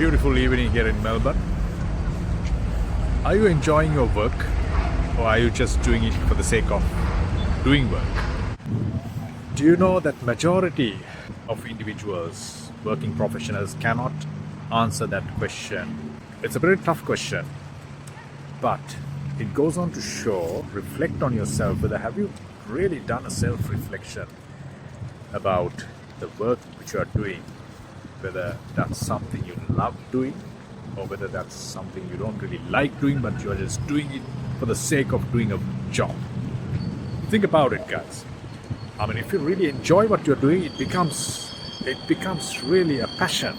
beautiful evening here in Melbourne. Are you enjoying your work, or are you just doing it for the sake of doing work? Do you know that majority of individuals, working professionals, cannot answer that question? It's a very tough question, but it goes on to show, reflect on yourself, whether have you really done a self-reflection about the work which you are doing, whether that's something you love doing or whether that's something you don't really like doing, but you're just doing it for the sake of doing a job. Think about it, guys. I mean, if you really enjoy what you're doing, it becomes really a passion.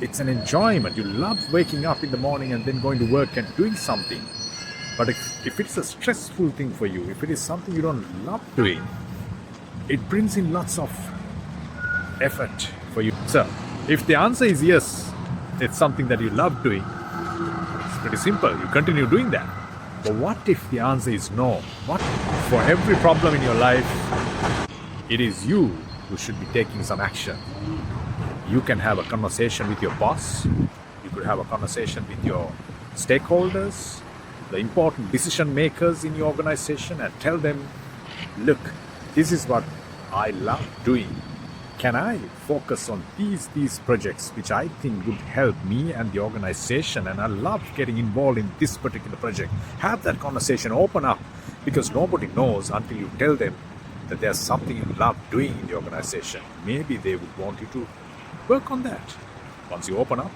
It's an enjoyment. You love waking up in the morning and then going to work and doing something. But if it's a stressful thing for you, if it is something you don't love doing, it brings in lots of effort for you. So, if the answer is yes, it's something that you love doing, it's pretty simple. You continue doing that. But what if the answer is no? What for every problem in your life, it is you who should be taking some action. You can have a conversation with your boss. You could have a conversation with your stakeholders, the important decision makers in your organization, and tell them, look, this is what I love doing. Can I focus on these projects which I think would help me and the organization, and I love getting involved in this particular project? Have that conversation, open up, because nobody knows until you tell them that there's something you love doing in the organization. Maybe they would want you to work on that. Once you open up,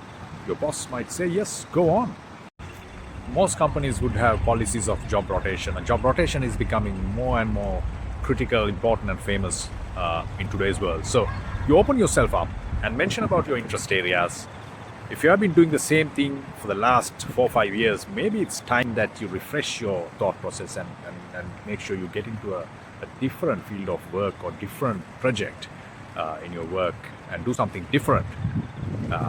your boss might say, yes, go on. Most companies would have policies of job rotation, and job rotation is becoming more and more critical, important, and famous in today's world. So you open yourself up and mention about your interest areas. If you have been doing the same thing for the last 4 or 5 years, maybe it's time that you refresh your thought process and make sure you get into a different field of work or different project in your work and do something different.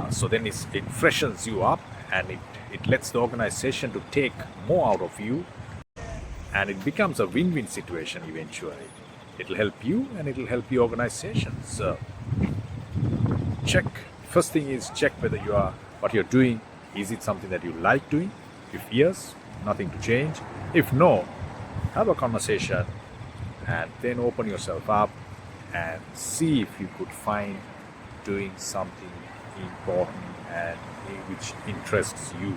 So then it freshens you up, and it lets the organization to take more out of you, and it becomes a win-win situation eventually. It'll help you and it'll help the organization. So check. First thing is check whether what you're doing, is it something that you like doing? If yes, nothing to change. If no, have a conversation and then open yourself up and see if you could find doing something important and which interests you.